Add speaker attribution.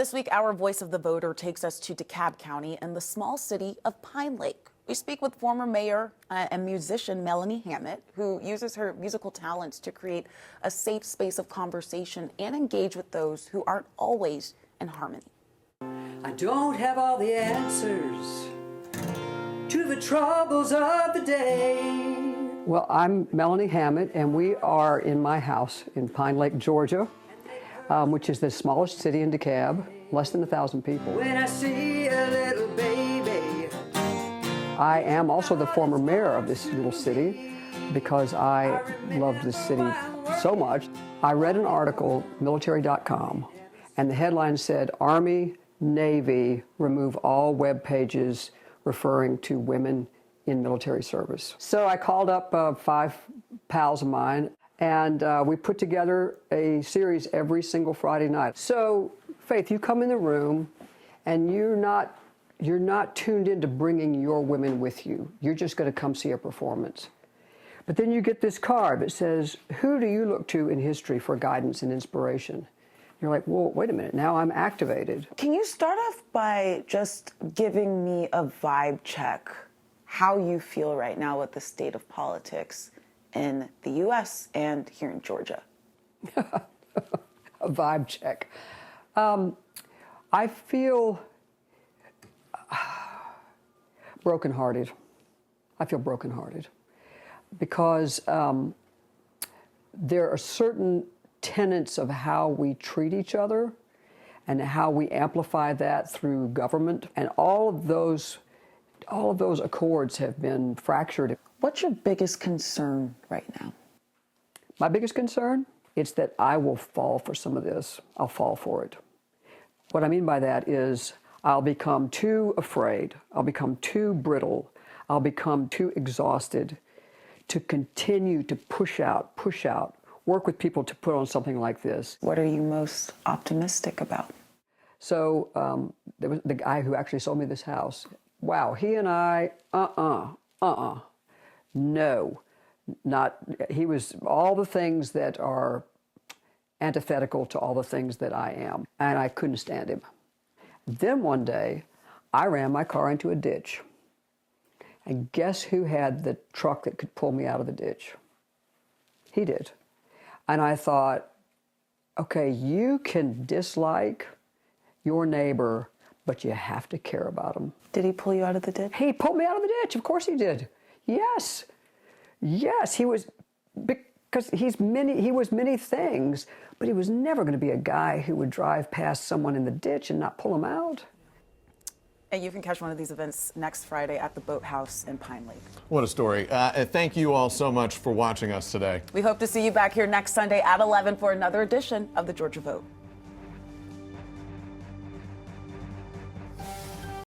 Speaker 1: This week, our Voice of the Voter takes us to DeKalb County and the small city of Pine Lake. We speak with former mayor and musician Melanie Hammet, who uses her musical talents to create a safe space of conversation and engage with those who aren't always in harmony.
Speaker 2: I don't have all the answers to the troubles of the day.
Speaker 3: Well, I'm Melanie Hammet, and we are in my house in Pine Lake, Georgia, which is the smallest city in DeKalb, less than 1,000 people.
Speaker 2: When I see a little baby.
Speaker 3: I am also the former mayor of this little city because I love this city so much. I read an article, military.com, and the headline said, Army, Navy, remove all web pages referring to women in military service. So I called up 5 pals of mine, and we put together a series every single Friday night. So, Faith, you come in the room, and you're not tuned into bringing your women with you. You're just going to come see a performance. But then you get this card that says, who do you look to in history for guidance and inspiration? You're like, well, wait a minute, now I'm activated.
Speaker 1: Can you start off by just giving me a vibe check, how you feel right now with the state of politics in the U.S. and here in Georgia?
Speaker 3: A vibe check. I feel brokenhearted. I feel brokenhearted because there are certain tenets of how we treat each other and how we amplify that through government, and all of those accords have been fractured.
Speaker 1: What's your biggest concern right now?
Speaker 3: My biggest concern? It's that I will fall for some of this. I'll fall for it. What I mean by that is I'll become too afraid. I'll become too brittle. I'll become too exhausted to continue to push out, work with people to put on something like this.
Speaker 1: What are you most optimistic about?
Speaker 3: So there was the guy who actually sold me this house. Wow, he and I, no, not, he was all the things that are antithetical to all the things that I am, and I couldn't stand him. Then one day, I ran my car into a ditch, and guess who had the truck that could pull me out of the ditch? He did. And I thought, okay, you can dislike your neighbor, but you have to care about him.
Speaker 1: Did he pull you out of the ditch?
Speaker 3: He pulled me out of the ditch. Of course he did. Yes. Yes, he was, because he was many things, but he was never going to be a guy who would drive past someone in the ditch and not pull him out.
Speaker 1: And you can catch one of these events next Friday at the Boathouse in Pine Lake.
Speaker 4: What a story. Thank you all so much for watching us today.
Speaker 1: We hope to see you back here next Sunday at 11 for another edition of the Georgia Vote.